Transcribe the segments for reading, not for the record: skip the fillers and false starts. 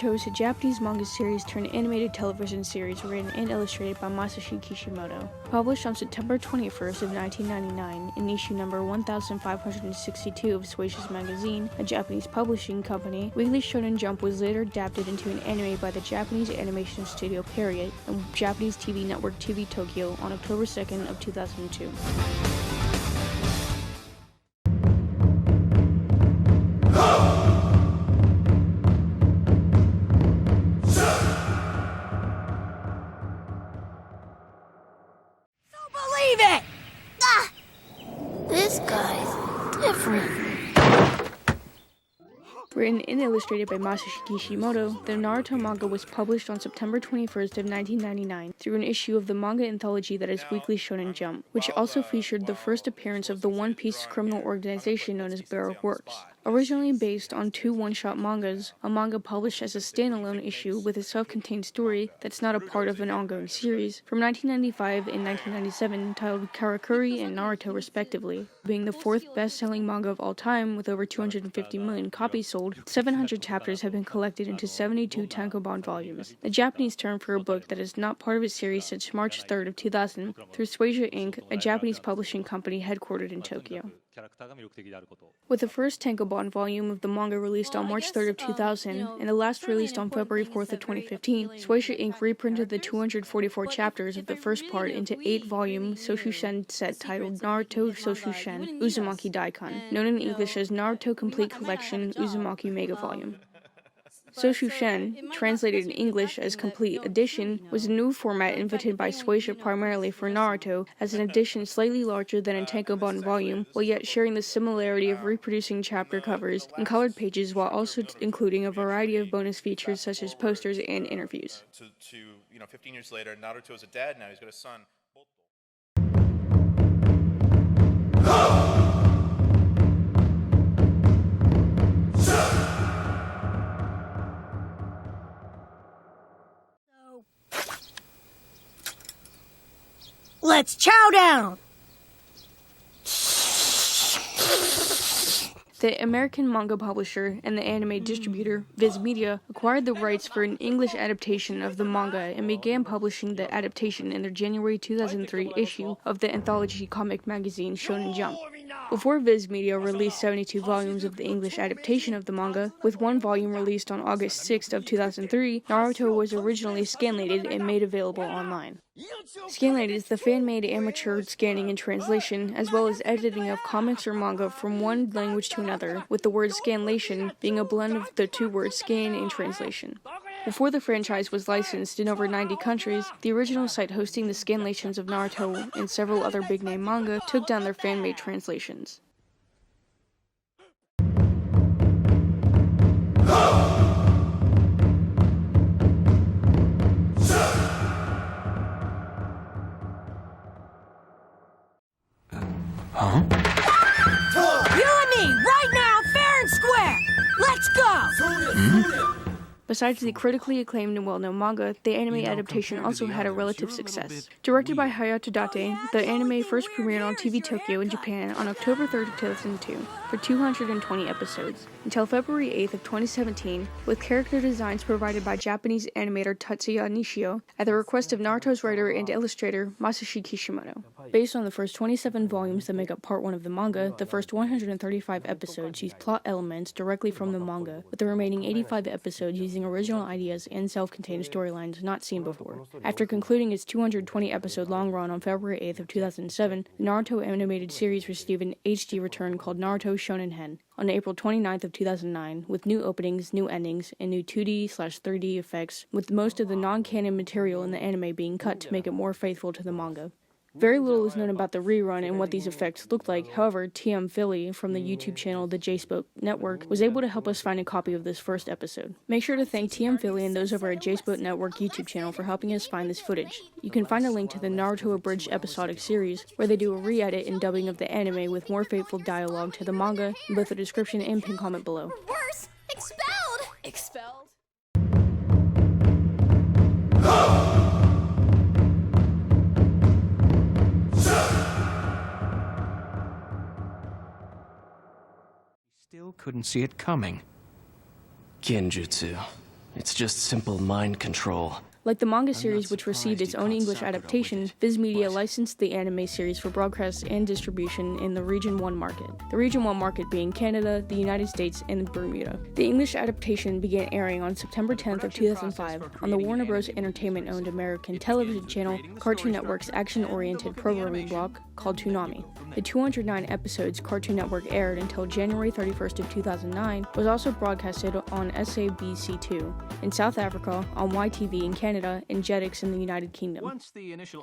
Naruto is a Japanese manga series turned animated television series written and illustrated by Masashi Kishimoto. Published on September 21st of 1999 in issue number 1562 of Shueisha's magazine, a Japanese publishing company, Weekly Shonen Jump was later adapted into an anime by the Japanese animation studio Period and Japanese TV network TV Tokyo on October 2nd of 2002. Believe it! Ah! This guy's different. Written and illustrated by Masashi Kishimoto, the Naruto manga was published on September 21st of 1999 through an issue of the manga anthology that is Weekly Shonen Jump, which also featured the first appearance of the One Piece criminal organization known as Baroque Works. Originally based on two one-shot mangas, a manga published as a standalone issue with a self-contained story that's not a part of an ongoing series, from 1995 and 1997 titled Karakuri and Naruto respectively, being the fourth best-selling manga of all time with over 250 million copies sold, 700 chapters have been collected into 72 tankobon volumes, the Japanese term for a book that is not part of a series since March 3rd of 2000 through Shueisha Inc., a Japanese publishing company headquartered in Tokyo. With the first tankobon volume of the manga released on March 3rd of 2000 and the last released on February 4th of 2015, Shueisha Inc. reprinted the 244 chapters of the first part into 8-volume Soshushen set titled Naruto Soshushen Uzumaki Daikon, known in English as Naruto Complete Collection Uzumaki Mega Volume. Soshushen, translated in English as Complete Edition, was a new format invented by Shueisha primarily for Naruto as an edition slightly larger than a tankobon volume, while yet sharing the similarity of reproducing chapter covers and colored pages while also including a variety of bonus features such as posters and interviews. 15 years later, Naruto is a dad now, he's got a son. Let's chow down! The American manga publisher and the anime distributor, Viz Media, acquired the rights for an English adaptation of the manga and began publishing the adaptation in their January 2003 issue of the anthology comic magazine Shonen Jump. Before Viz Media released 72 volumes of the English adaptation of the manga, with one volume released on August 6th of 2003, Naruto was originally scanlated and made available online. Scanlated is the fan-made amateur scanning and translation, as well as editing of comics or manga from one language to another, with the word scanlation being a blend of the two words scan and translation. Before the franchise was licensed in over 90 countries, the original site hosting the scanlations of Naruto and several other big-name manga took down their fan-made translations. Huh? You and me, right now, fair and square! Let's go! Besides the critically acclaimed and well-known manga, the anime adaptation also had a relative success. Directed by Hayato Date, the anime first premiered on TV Tokyo in Japan on October 3rd, 2002, for 220 episodes, until February 8th of 2017, with character designs provided by Japanese animator Tatsuya Nishio, at the request of Naruto's writer and illustrator Masashi Kishimoto. Based on the first 27 volumes that make up Part 1 of the manga, the first 135 episodes use plot elements directly from the manga, with the remaining 85 episodes using original ideas and self-contained storylines not seen before. After concluding its 220-episode long run on February 8th of 2007, the Naruto animated series received an HD return called Naruto Shonen Hen on April 29th of 2009, with new openings, new endings, and new 2D/3D effects, with most of the non-canon material in the anime being cut to make it more faithful to the manga. Very little is known about the rerun and what these effects looked like. However, TM Philly from the YouTube channel The JSpoke Network was able to help us find a copy of this first episode. Make sure to thank TM Philly and those over at JSpoke Network YouTube channel for helping us find this footage. You can find a link to the Naruto Abridged episodic series, where they do a re-edit and dubbing of the anime with more faithful dialogue to the manga, in both the description and pinned comment below. Worse! Expelled! Expelled? Still couldn't see it coming. Genjutsu. It's just simple mind control. Like the manga series, which received its own English adaptation, Viz Media licensed the anime series for broadcast and distribution in the Region 1 market. The Region 1 market being Canada, the United States, and Bermuda. The English adaptation began airing on September 10th of 2005 on the Warner Bros. Entertainment-owned American television channel Cartoon Network's action-oriented programming block called Toonami. The 209 episodes Cartoon Network aired until January 31st of 2009 was also broadcasted on SABC2 in South Africa, on YTV in Canada, and Jetix in the United Kingdom.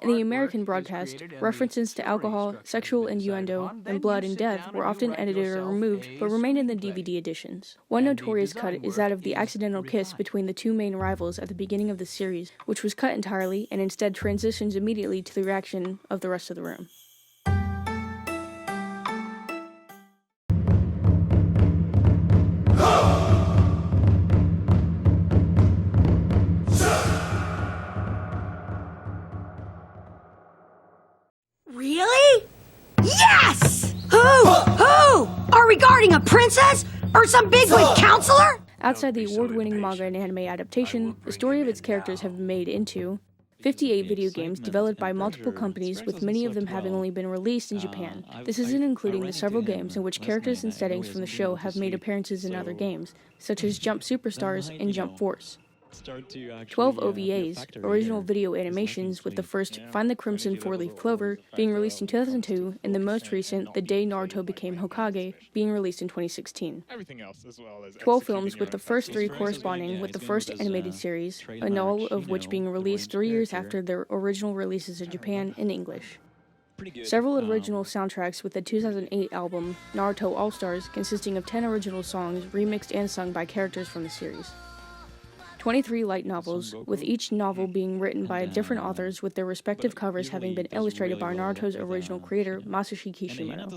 In the American broadcast, references to alcohol, sexual innuendo, and blood and death were often edited or removed, but remained in the DVD editions. One notorious cut is that of the accidental kiss between the two main rivals at the beginning of the series, which was cut entirely and instead transitions immediately to the reaction of the rest of the room. Really? Yes! Who? Are we guarding a princess? Or some bigwig counselor? Outside the award-winning manga and anime adaptation, the story of its characters have been made into 58 video games developed by multiple companies, with many of them having only been released in Japan. This isn't including the several games in which characters and settings from the show have made appearances in other games, such as Jump Superstars and Jump Force. 12 OVAs, original video animations, with the first Find the Crimson Four-Leaf Clover being released in 2002, and the most recent The Day Naruto Became Hokage being released in 2016. 12 films, with the first 3 corresponding with the first animated series, and all of which being released 3 years after their original releases in Japan in English. Several original soundtracks, with the 2008 album Naruto All-Stars consisting of 10 original songs remixed and sung by characters from the series. 23 light novels, with each novel being written by different authors, with their respective covers having been illustrated by Naruto's original creator, Masashi Kishimoto.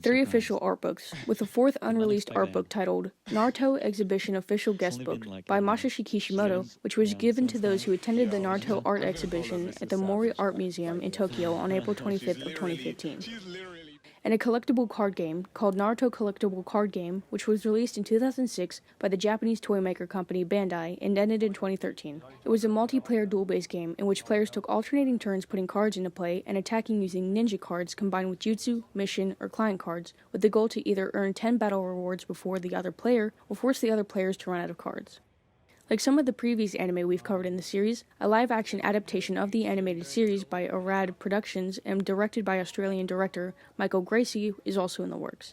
3 official art books, with a 4th unreleased art book titled Naruto Exhibition Official Guest Book by Masashi Kishimoto, which was given to those who attended the Naruto art exhibition at the Mori Art Museum in Tokyo on April 25th of 2015. And a collectible card game called Naruto Collectible Card Game, which was released in 2006 by the Japanese toy maker company Bandai and ended in 2013. It was a multiplayer duel-based game in which players took alternating turns putting cards into play and attacking using ninja cards combined with jutsu, mission, or client cards, with the goal to either earn 10 battle rewards before the other player or force the other players to run out of cards. Like some of the previous anime we've covered in the series, a live-action adaptation of the animated series by Arad Productions and directed by Australian director Michael Gracie is also in the works.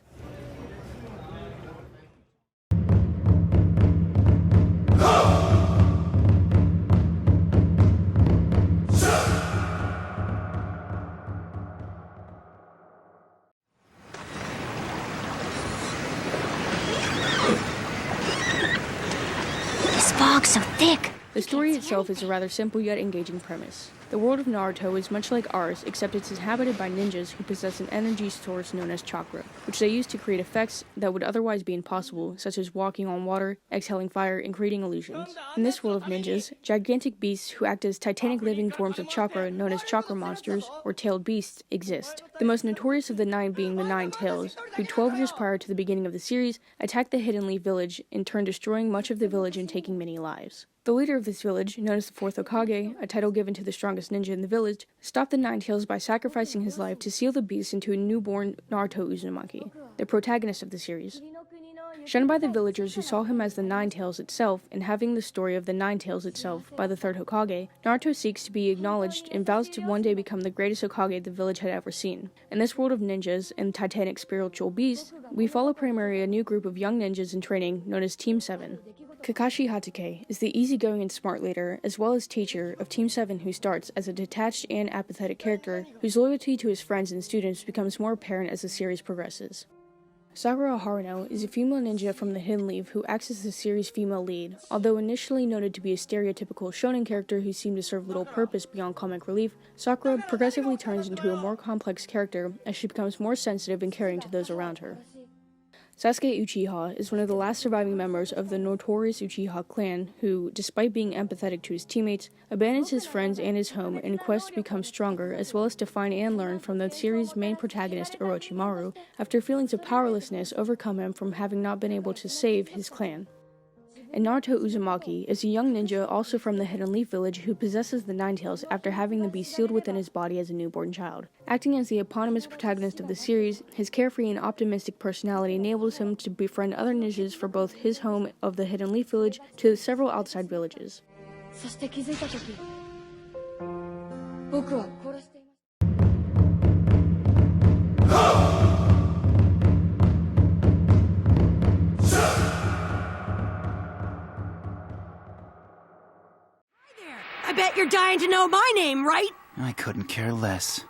Fog's so thick. The story itself is a rather simple yet engaging premise. The world of Naruto is much like ours, except it's inhabited by ninjas who possess an energy source known as chakra, which they use to create effects that would otherwise be impossible, such as walking on water, exhaling fire, and creating illusions. In this world of ninjas, gigantic beasts who act as titanic living forms of chakra known as chakra monsters, or tailed beasts, exist. The most notorious of the 9 being the 9 Tails, who 12 years prior to the beginning of the series attacked the Hidden Leaf village, in turn destroying much of the village and taking many lives. The leader of this village, known as the 4th Hokage, a title given to the strongest ninja in the village, stopped the 9 Tails by sacrificing his life to seal the beast into a newborn Naruto Uzumaki, the protagonist of the series. Shunned by the villagers who saw him as the 9 Tails itself, and having the story of the 9 Tails itself by the 3rd Hokage, Naruto seeks to be acknowledged and vows to one day become the greatest Hokage the village had ever seen. In this world of ninjas and titanic spiritual beasts, we follow primarily a new group of young ninjas in training known as Team 7. Kakashi Hatake is the easygoing and smart leader, as well as teacher, of Team 7, who starts as a detached and apathetic character, whose loyalty to his friends and students becomes more apparent as the series progresses. Sakura Haruno is a female ninja from the Hidden Leaf who acts as the series' female lead. Although initially noted to be a stereotypical shonen character who seemed to serve little purpose beyond comic relief, Sakura progressively turns into a more complex character as she becomes more sensitive and caring to those around her. Sasuke Uchiha is one of the last surviving members of the notorious Uchiha clan who, despite being empathetic to his teammates, abandons his friends and his home in quest to become stronger, as well as to find and learn from the series' main protagonist Orochimaru, after feelings of powerlessness overcome him from having not been able to save his clan. and Naruto Uzumaki is a young ninja also from the Hidden Leaf Village who possesses the Nine Tails after having them be sealed within his body as a newborn child. Acting as the eponymous protagonist of the series, his carefree and optimistic personality enables him to befriend other ninjas for both his home of the Hidden Leaf Village to several outside villages. そして気づいた時、僕は殺していました。I bet you're dying to know my name, right? I couldn't care less.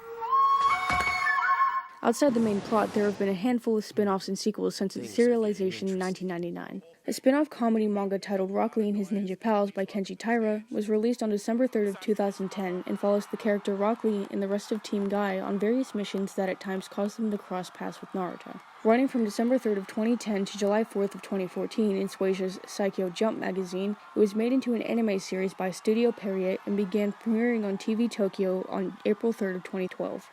Outside the main plot, there have been a handful of spin-offs and sequels since its serialization in 1999. A spin-off comedy manga titled Rock Lee and His Ninja Pals by Kenji Taira was released on December 3rd of 2010 and follows the character Rock Lee and the rest of Team Guy on various missions that at times cause them to cross paths with Naruto. Running from December 3rd of 2010 to July 4th of 2014 in Shueisha's Saikyo Jump magazine, it was made into an anime series by Studio Perrier and began premiering on TV Tokyo on April 3rd of 2012.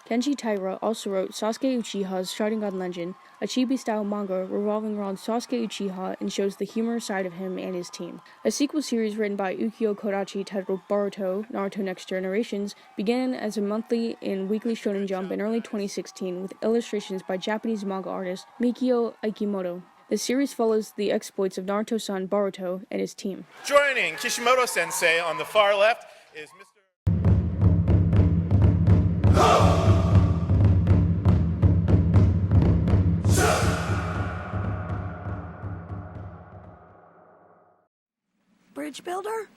Kenji Taira also wrote Sasuke Uchiha's Sharingan Legend, a chibi-style manga revolving around Sasuke Uchiha and shows the humorous side of him and his team. A sequel series written by Ukyo Kodachi titled Boruto, Naruto Next Generations, began as a monthly and weekly Shonen Jump in early 2016 with illustrations by Japanese manga artist Mikio Aikimoto. The series follows the exploits of Naruto's son Boruto and his team. Joining Kishimoto-sensei on the far left is Mr. Bridge builder?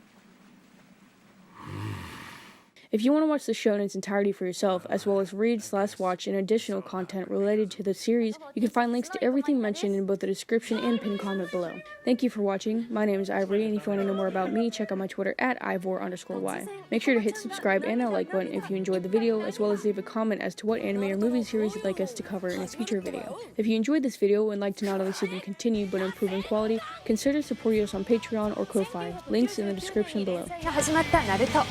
If you want to watch the show in its entirety for yourself, as well as read/watch and additional content related to the series, you can find links to everything mentioned in both the description and pinned comment below. Thank you for watching. My name is Ivory, and if you want to know more about me, check out my Twitter at Ivor_Y. Make sure to hit subscribe and that like button if you enjoyed the video, as well as leave a comment as to what anime or movie series you'd like us to cover in a future video. If you enjoyed this video and like to not only see them continue but improve in quality, consider supporting us on Patreon or Ko-Fi. Links in the description below. 始まったナルト。